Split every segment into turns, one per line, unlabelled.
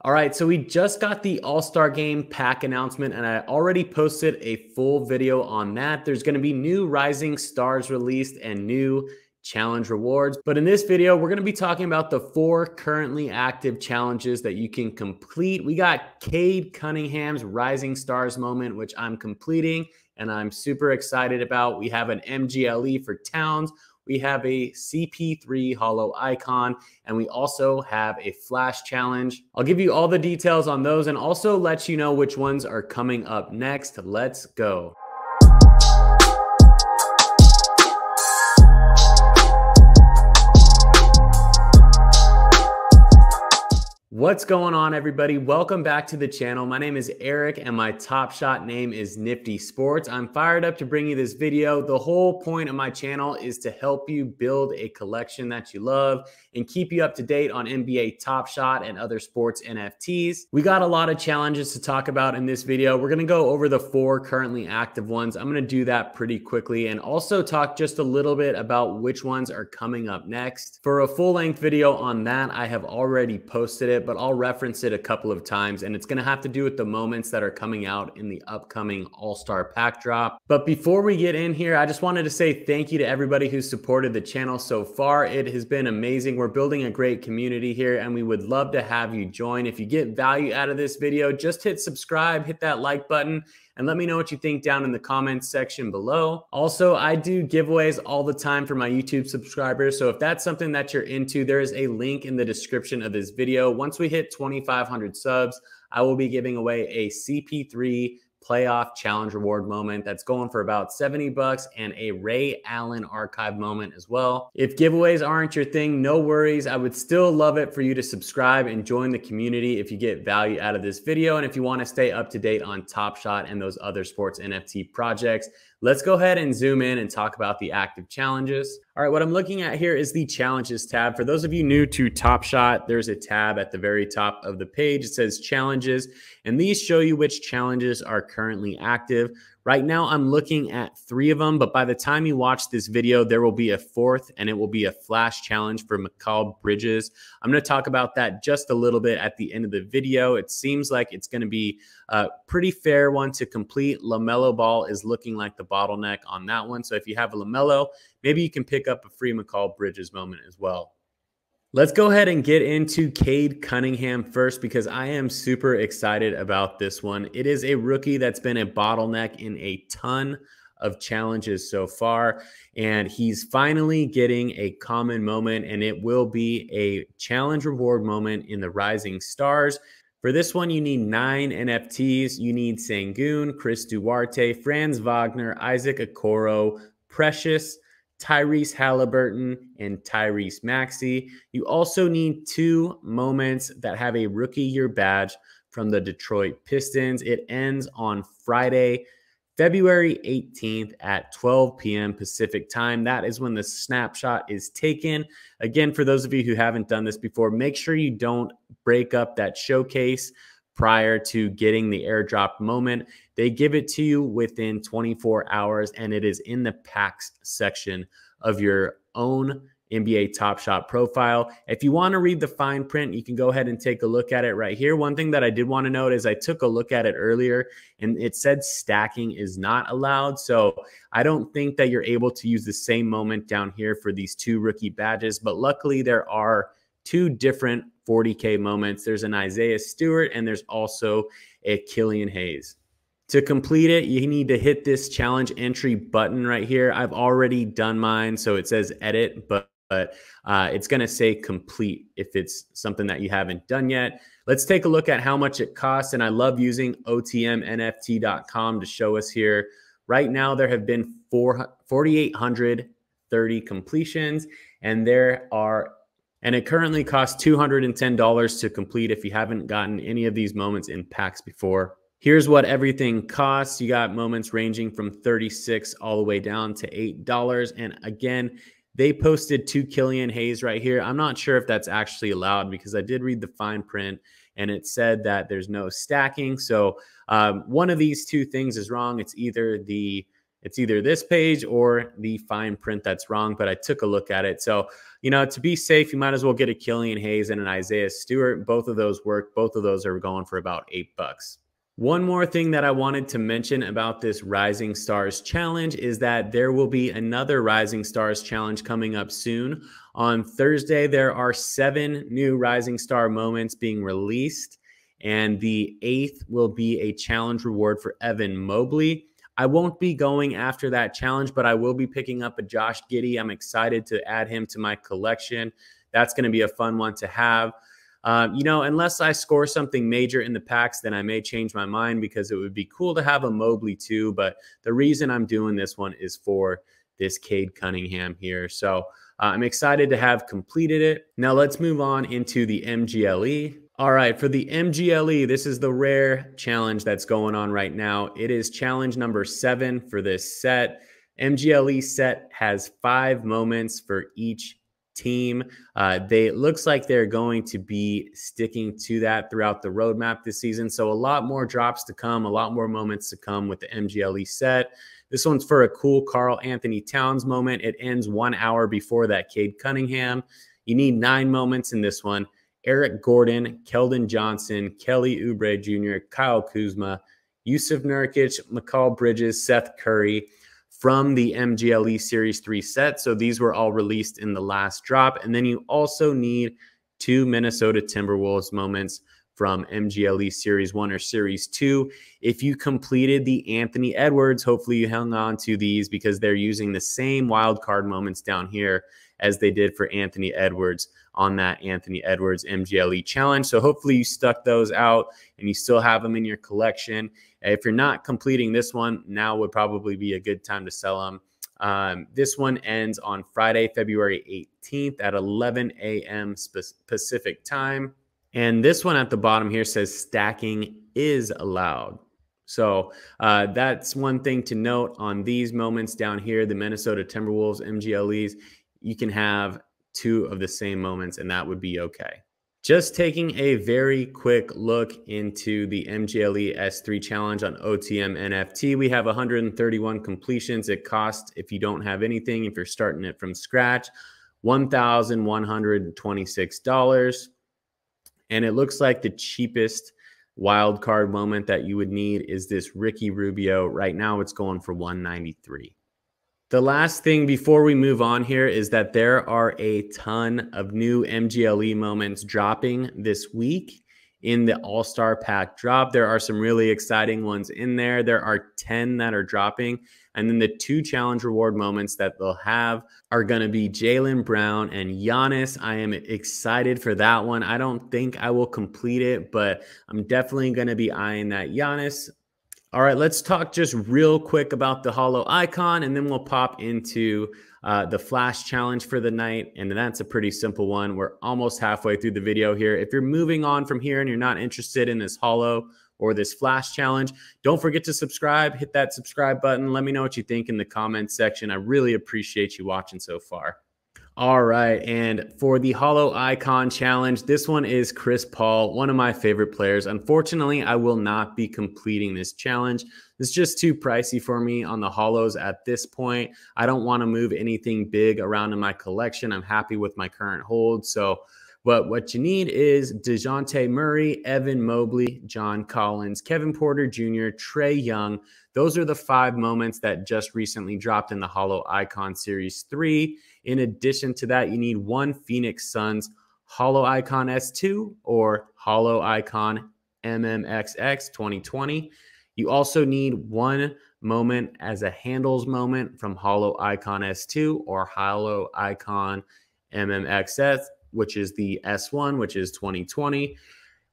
All right, so we just got the All-Star Game pack announcement, and I already posted a full video on that. There's going to be new Rising Stars released and new challenge rewards. But in this video, we're going to be talking about the 4 currently active challenges that you can complete. We got Cade Cunningham's Rising Stars moment, which I'm completing, and I'm super excited about. We have an MGLE for Towns. We have a CP3 Holo Icon, and we also have a Flash Challenge. I'll give you all the details on those and also let you know which ones are coming up next. Let's go. What's going on, everybody? Welcome back to the channel. My name is Eric and my Top Shot name is NFTYsports. I'm fired up to bring you this video. The whole point of my channel is to help you build a collection that you love and keep you up to date on NBA Top Shot and other sports NFTs. We got a lot of challenges to talk about in this video. We're going to go over the 4 currently active ones. I'm going to do that pretty quickly and also talk just a little bit about which ones are coming up next. For a full-length video on that, I have already posted it, but I'll reference it a couple of times, and it's going to have to do with the moments that are coming out in the upcoming All-Star Pack drop. But before we get in here, I just wanted to say thank you to everybody who's supported the channel so far. It has been amazing. We're building a great community here, and we would love to have you join. If you get value out of this video, just hit subscribe, hit that like button, and let me know what you think down in the comments section below. Also, I do giveaways all the time for my YouTube subscribers, so if that's something that you're into, there is a link in the description of this video. Once we hit 2,500 subs, I will be giving away a CP3 playoff challenge reward moment that's going for about 70 bucks and a Ray Allen archive moment as well. If giveaways aren't your thing, no worries. I would still love it for you to subscribe and join the community if you get value out of this video. And if you want to stay up to date on Top Shot and those other sports NFT projects, let's go ahead and zoom in and talk about the active challenges. All right, what I'm looking at here is the challenges tab. For those of you new to Top Shot, there's a tab at the very top of the page. It says challenges, and these show you which challenges are currently active. Right now, I'm looking at 3 of them, but by the time you watch this video, there will be a 4th, and it will be a Flash Challenge for Mikal Bridges. I'm going to talk about that just a little bit at the end of the video. It seems like it's going to be a pretty fair one to complete. LaMelo Ball is looking like the bottleneck on that one. So if you have a LaMelo, maybe you can pick up a free Mikal Bridges moment as well. Let's go ahead and get into Cade Cunningham first because I am super excited about this one. It is a rookie that's been a bottleneck in a ton of challenges so far, and he's finally getting a common moment, and it will be a challenge reward moment in the Rising Stars. For this one, you need 9 NFTs. You need Sengun, Chris Duarte, Franz Wagner, Isaac Okoro, Precious, Tyrese Halliburton, and Tyrese Maxey. You also need 2 moments that have a rookie year badge from the Detroit Pistons. It ends on Friday, February 18th at 12 p.m. Pacific time. That is when the snapshot is taken. Again, for those of you who haven't done this before, make sure you don't break up that showcase prior to getting the airdrop moment. They give it to you within 24 hours, and it is in the packs section of your own NBA Top Shot profile. If you want to read the fine print, you can go ahead and take a look at it right here. One thing that I did want to note is I took a look at it earlier, and it said stacking is not allowed. So I don't think that you're able to use the same moment down here for these 2 rookie badges, but luckily there are 2 different 40K moments. There's an Isaiah Stewart, and there's also a Killian Hayes. To complete it, you need to hit this challenge entry button right here. I've already done mine, so it says edit, but it's going to say complete if it's something that you haven't done yet. Let's take a look at how much it costs, and I love using otmnft.com to show us here. Right now, there have been 4,830 completions, and it currently costs $210 to complete if you haven't gotten any of these moments in packs before. Here's what everything costs. You got moments ranging from $36 all the way down to $8. And again, they posted 2 Killian Hayes right here. I'm not sure if that's actually allowed because I did read the fine print and it said that there's no stacking. So one of these 2 things is wrong. It's either It's either this page or the fine print that's wrong, but I took a look at it. So, you know, to be safe, you might as well get a Killian Hayes and an Isaiah Stewart. Both of those work. Both of those are going for about $8. One more thing that I wanted to mention about this Rising Stars Challenge is that there will be another Rising Stars Challenge coming up soon. On Thursday, there are 7 new Rising Star moments being released, and the 8th will be a challenge reward for Evan Mobley. I won't be going after that challenge, but I will be picking up a Josh Giddey. I'm excited to add him to my collection. That's going to be a fun one to have. You know, unless I score something major in the packs, then I may change my mind because it would be cool to have a Mobley too. But the reason I'm doing this one is for this Cade Cunningham here. So I'm excited to have completed it. Now let's move on into the MGLE. All right, for the MGLE, this is the rare challenge that's going on right now. It is challenge number 7 for this set. MGLE set has 5 moments for each team. It looks like they're going to be sticking to that throughout the roadmap this season. So a lot more drops to come, a lot more moments to come with the MGLE set. This one's for a cool Karl-Anthony Towns moment. It ends 1 hour before that Cade Cunningham. You need 9 moments in this one. Eric Gordon, Keldon Johnson, Kelly Oubre Jr., Kyle Kuzma, Yusuf Nurkic, Mikal Bridges, Seth Curry from the MGLE Series 3 set. So these were all released in the last drop. And then you also need 2 Minnesota Timberwolves moments from MGLE Series 1 or Series 2. If you completed the Anthony Edwards, hopefully you hung on to these because they're using the same wildcard moments down here as they did for Anthony Edwards on that Anthony Edwards MGLE challenge. So hopefully you stuck those out and you still have them in your collection. If you're not completing this one, now would probably be a good time to sell them. This one ends on Friday, February 18th at 11 a.m. Pacific time. And this one at the bottom here says stacking is allowed. So that's one thing to note on these moments down here, the Minnesota Timberwolves MGLEs. You can have 2 of the same moments and that would be okay. Just taking a very quick look into the MGLE S3 challenge on OTM NFT. We have 131 completions. It costs, if you don't have anything, if you're starting it from scratch, $1,126. And it looks like the cheapest wild card moment that you would need is this Ricky Rubio. Right now it's going for $193. The last thing before we move on here is that there are a ton of new MGLE moments dropping this week in the All-Star Pack drop. There are some really exciting ones in there. There are 10 that are dropping. And then the 2 challenge reward moments that they'll have are going to be Jaylen Brown and Giannis. I am excited for that one. I don't think I will complete it, but I'm definitely going to be eyeing that Giannis. All right, let's talk just real quick about the Holo Icon, and then we'll pop into the Flash Challenge for the night, and that's a pretty simple one. We're almost halfway through the video here. If you're moving on from here and you're not interested in this Holo or this Flash Challenge, don't forget to subscribe. Hit that subscribe button. Let me know what you think in the comments section. I really appreciate you watching so far. All right, and for the Holo Icon Challenge, this one is Chris Paul, one of my favorite players. Unfortunately, I will not be completing this challenge. It's just too pricey for me on the Holos at this point. I don't want to move anything big around in my collection. I'm happy with my current hold. So what you need is DeJounte Murray, Evan Mobley, John Collins, Kevin Porter Jr., Trae Young. Those are the 5 moments that just recently dropped in the Holo Icon Series 3. In addition to that, you need 1 Phoenix Suns Holo Icon S2 or Holo Icon MMXX 2020. You also need 1 moment as a handles moment from Holo Icon S2 or Holo Icon MMXS, which is the S1, which is 2020.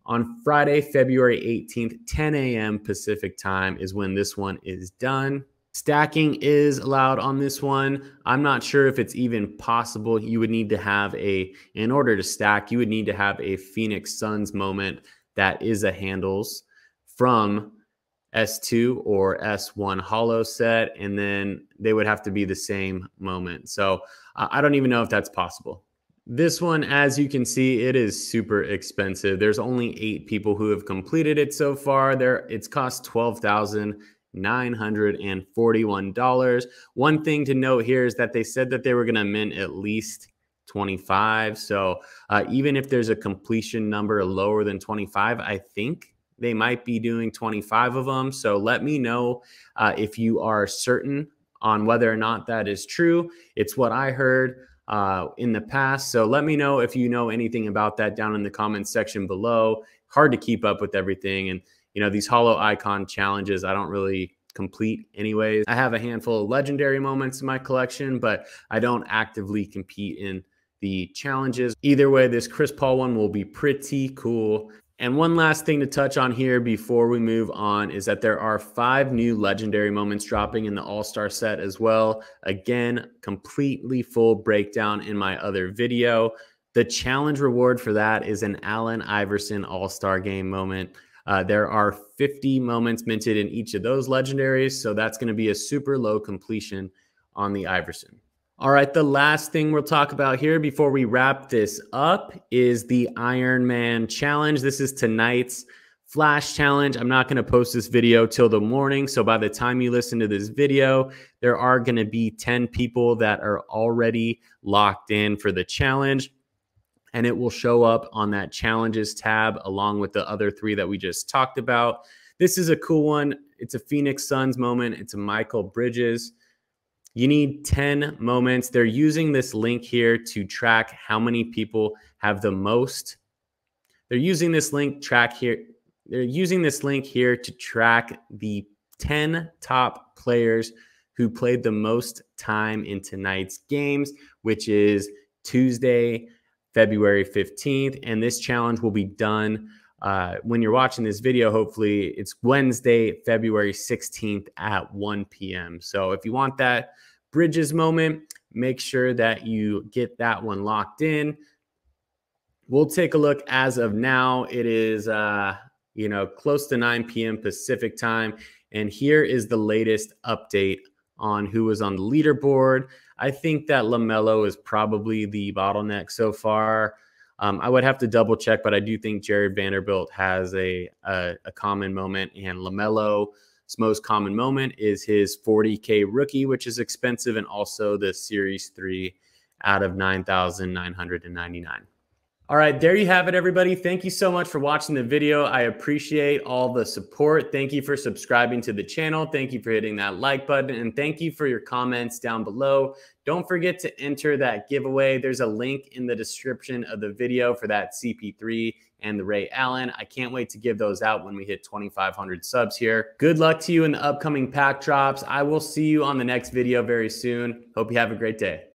On Friday, February 18th, 10 a.m. Pacific time is when this one is done. Stacking is allowed on this one. I'm not sure if it's even possible. You would need to have in order to stack, you would need to have a Phoenix Suns moment that is a handles from S2 or S1 Holo set, and then they would have to be the same moment. So I don't even know if that's possible. This one, as you can see, it is super expensive. There's only 8 people who have completed it so far. It's cost $12,000 $941. One thing to note here is that they said that they were going to mint at least 25. So even if there's a completion number lower than 25, I think they might be doing 25 of them. So let me know if you are certain on whether or not that is true. It's what I heard in the past. So let me know if you know anything about that down in the comments section below. Hard to keep up with everything. And, you know, these Holo Icon challenges, I don't really complete anyways. I have a handful of legendary moments in my collection, but I don't actively compete in the challenges. Either way, this Chris Paul one will be pretty cool. And one last thing to touch on here before we move on is that there are 5 new legendary moments dropping in the All-Star set as well. Again, completely full breakdown in my other video. The challenge reward for that is an Allen Iverson All-Star Game moment. There are 50 moments minted in each of those legendaries, so that's going to be a super low completion on the Iverson. All right, the last thing we'll talk about here before we wrap this up is the Iron Man challenge. This is tonight's flash challenge. I'm not going to post this video till the morning, so by the time you listen to this video, there are going to be 10 people that are already locked in for the challenge, and it will show up on that challenges tab along with the other 3 that we just talked about. This is a cool one. It's a Phoenix Suns moment. It's a Mikal Bridges. You need 10 moments. They're using this link here to track how many people have the most. They're using this link here to track the 10 top players who played the most time in tonight's games, which is Tuesday, February 15th. And this challenge will be done when you're watching this video. Hopefully it's Wednesday, February 16th at 1 p.m. So if you want that Bridges moment, make sure that you get that one locked in. We'll take a look as of now. It is, close to 9 p.m. Pacific time. And here is the latest update on who is on the leaderboard. I think that LaMelo is probably the bottleneck so far. I would have to double check, but I do think Jared Vanderbilt has a common moment, and LaMelo's most common moment is his 40K rookie, which is expensive, and also the Series 3 out of 9,999. All right, there you have it, everybody. Thank you so much for watching the video. I appreciate all the support. Thank you for subscribing to the channel. Thank you for hitting that like button, and thank you for your comments down below. Don't forget to enter that giveaway. There's a link in the description of the video for that CP3 and the Ray Allen. I can't wait to give those out when we hit 2,500 subs here. Good luck to you in the upcoming pack drops. I will see you on the next video very soon. Hope you have a great day.